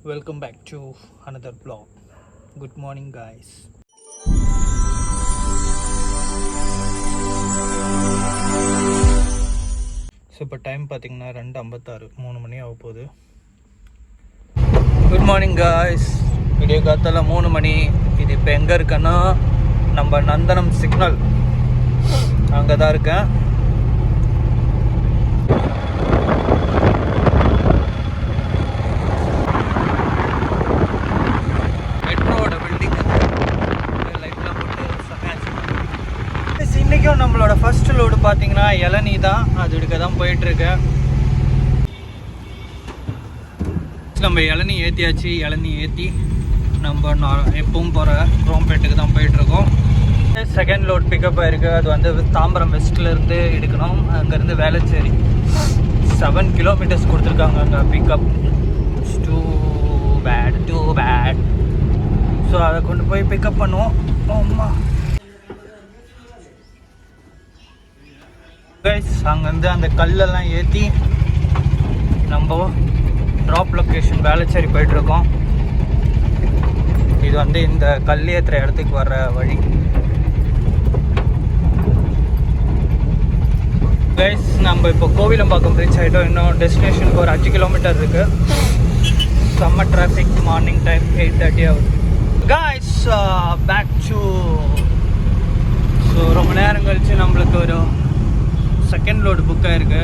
Welcome back to another vlog. Good morning guys. So இப்போ time பார்த்தீங்கன்னா 2:56 3 மணி ஆக போகுது. Good morning guys. விடிய காத்தால 3 மணி. இது இப்போ எங்கே இருக்கேன்னா நம்ம நந்தனம் சிக்னல் அங்கே தான் இருக்கேன். இன்றைக்கும் நம்மளோட ஃபர்ஸ்ட் லோடு பார்த்தீங்கன்னா இளநீ தான். அது எடுக்க தான் போயிட்டுருக்கேன். நம்ம இளநீ ஏற்றியாச்சு. இளநீ ஏற்றி நம்ம எப்பவும் போகிற குரோம்பேட்டுக்கு தான் போயிட்டுருக்கோம். செகண்ட் லோட் பிக்கப் ஆகிருக்கு. அது வந்து தாம்பரம் வெஸ்ட்லேருந்து எடுக்கணும். அங்கேருந்து வேளச்சேரி 7 கிலோமீட்டர்ஸ் கொடுத்துருக்காங்க அங்கே பிக்கப். Two bad. ஸோ அதை கொண்டு போய் பிக்கப் பண்ணுவோம். ஆமா கைஸ், அங்கேருந்து அந்த கல்லெல்லாம் ஏற்றி நம்ம ட்ராப் லொக்கேஷன் வேளச்சேரி போயிட்டுருக்கோம். இது வந்து இந்த கல் ஏற்றுற இடத்துக்கு வர்ற வழி. கைஸ், நம்ம இப்போ கோவிலம்பாக்கம் ரீச் ஆகிட்டோம். இன்னும் டெஸ்டினேஷனுக்கு ஒரு 5 கிலோமீட்டர் இருக்குது. செம்ம டிராஃபிக். மார்னிங் டைம் 8:30 ஆகுது. Guys, back to. ஸோ ரொம்ப நேரம் கழித்து நம்மளுக்கு ஒரு செகண்ட் லோடு புக் ஆகிருக்கு.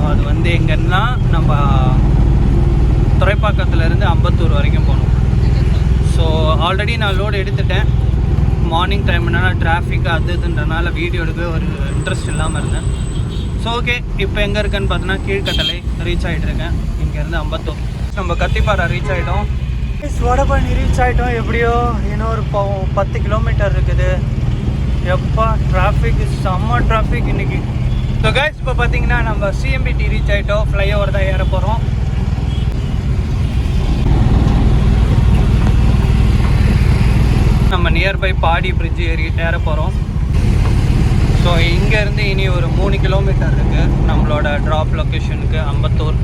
அது வந்து எங்கன்னா நம்ம துறைப்பாக்கத்துலேருந்து அம்பத்தூர் வரைக்கும் போகணும். ஸோ ஆல்ரெடி நான் லோடு எடுத்துட்டேன். மார்னிங் டைம்னால டிராஃபிக் அது இதுன்றனால வீடியோ எடுக்க ஒரு இன்ட்ரெஸ்ட் இல்லாமல் இருந்தேன். ஸோ ஓகே, இப்போ எங்கே இருக்குன்னு பார்த்தோன்னா கீழ்கட்டளை ரீச் ஆகிட்டுருக்கேன். இங்கேருந்து அம்பத்தூர். நம்ம கத்திப்பாறை ரீச் ஆகிட்டோம். வடபழனி ரீச் ஆகிட்டோம். எப்படியோ இன்னும் ஒரு 10 கிலோமீட்டர் இருக்குது. எப்பா டிராஃபிக், செம்ம டிராஃபிக் இன்றைக்கி. ஸோ கைஸ், இப்போ பார்த்தீங்கன்னா நம்ம சிஎம்பிடி ரீச் ஆகிட்டோம். ஃப்ளைஓவர் தான் ஏற போகிறோம். நம்ம நியர்பை பாடி பிரிட்ஜ் ஏற போகிறோம். ஸோ இங்கேருந்து இனி ஒரு 3 கிலோமீட்டர் இருக்குது நம்மளோட ட்ராப் லொக்கேஷனுக்கு அம்பத்தூர்.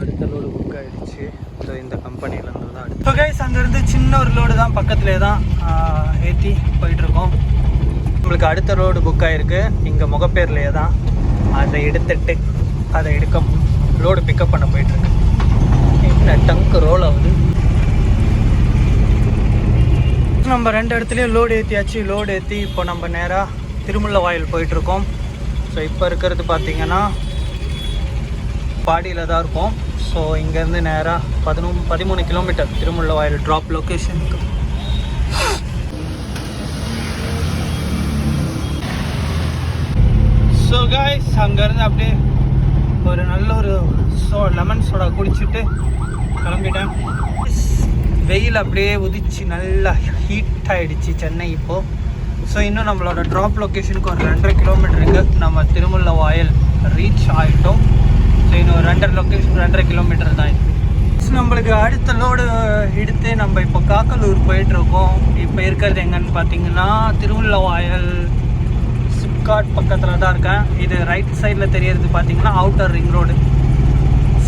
அடுத்த லோடு புக் ஆகிடுச்சு. ஸோ இந்த கம்பெனிலேருந்து தான். ஸோ கைஸ், அங்கேருந்து சின்ன ஒரு லோடு தான் பக்கத்துலேயே தான் ஏற்றி போயிட்டுருக்கோம். நம்மளுக்கு அடுத்த ரோடு புக் ஆகிருக்கு இங்கே முகப்பேர்லேயே தான். அதை எடுத்துட்டு லோடு பிக்கப் பண்ண போயிட்டுருக்கு. என்ன டங்கு ரோல் ஆகுது. நம்ம 2 இடத்துலையும் லோடு ஏற்றியாச்சு. லோடு ஏற்றி இப்போ நம்ம நேராக திருமுல்ல வாயில் போயிட்டுருக்கோம். ஸோ இப்போ இருக்கிறது பார்த்திங்கன்னா பாடியில் தான் இருக்கும். ஸோ இங்கேருந்து நேராக 13 கிலோமீட்டர் திருமுல்ல வாயில் ட்ராப் லொக்கேஷனுக்கு. ஸோ காய்ஸ், அங்கேருந்து அப்படியே ஒரு நல்ல ஒரு லெமன் சோடா குடிச்சிட்டு கிளம்பிட்டேன். வெயில் அப்படியே உதிச்சு நல்லா ஹீட் ஆகிடுச்சு சென்னை இப்போது. ஸோ இன்னும் நம்மளோட ட்ராப் லொக்கேஷனுக்கு ஒரு 2.5 கிலோமீட்டருக்கு நம்ம திருமுல்ல வாயில் ரீச் ஆகிட்டோம். ஸோ இன்னும் ஒரு 2.5 கிலோமீட்டர் தான் இருக்குது. நம்மளுக்கு அடுத்த லோடு எடுத்து நம்ம இப்போ காக்கலூர் போயிட்டுருக்கோம். இப்போ இருக்கிறது எங்கன்னு பார்த்தீங்கன்னா திருமுல்ல வாயில் சிப்காட் பக்கத்தில் தான் இருக்கேன். இது ரைட் சைடில் தெரியறது பார்த்தீங்கன்னா outer ring road.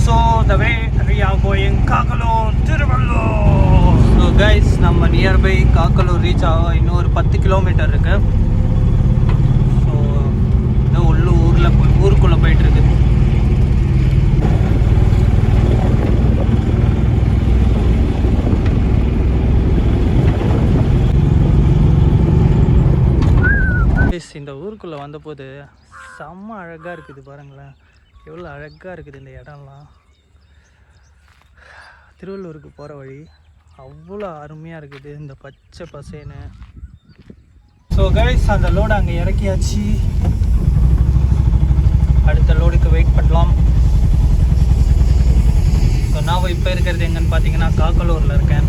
So the way we are going Kakkalur Tiruvallur. So guys, நம்ம நியர்பை காக்கலூர் ரீச் ஆக இன்னும் ஒரு 10 கிலோமீட்டர் இருக்கு. ஸோ இன்னும் ஊருக்குள்ளே போயிட்டுருக்கு. இந்த ஊருக்குள்ளே வந்தபோது செம்ம அழகாக இருக்குது. பாருங்களேன், எவ்வளோ அழகாக இருக்குது இந்த இடம்லாம். திருவள்ளூருக்கு போகிற வழி அவ்வளோ அருமையாக இருக்குது, இந்த பச்சை பசேன்னு. ஸோ கைஸ், அந்த லோடு அங்கே இறக்கியாச்சு. அடுத்த லோடுக்கு வெயிட் பண்ணலாம். ஸோ நான் இப்போ இருக்கிறது எங்கன்னு பார்த்தீங்கன்னா காக்கலூரில் இருக்கேன்.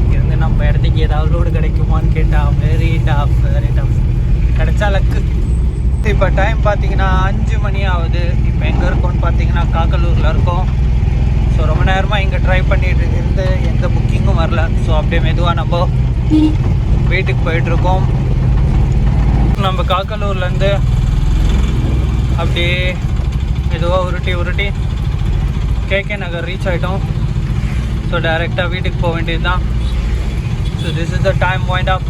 இங்கேருந்து நம்ம இடத்துக்கு ஏதாவது லோடு கிடைக்குமான்னு கேட்டால் வெரி டஃப் கிடைச்சா லக்கு. இப்போ டைம் பார்த்தீங்கன்னா 5 மணி ஆகுது. இப்போ எங்கே இருக்கோன்னு பார்த்தீங்கன்னா காக்கலூரில் இருக்கோம். ஸோ ரொம்ப நேரமாக இங்கே ட்ரை பண்ணிட்டு இருந்து எந்த புக்கிங்கும் வரல. ஸோ அப்படியே மெதுவாக நம்ம வீட்டுக்கு போயிட்டுருக்கோம். நம்ம காக்கலூர்லேருந்து அப்படியே மெதுவாக உருட்டி கேகே நகர் ரீச் ஆகிட்டோம். ஸோ டைரெக்டாக வீட்டுக்கு போக வேண்டியது தான். So this is the time wind up.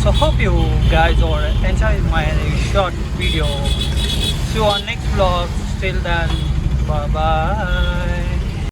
So hope you guys all enjoy my short video. See you on next vlog. Till then, bye bye.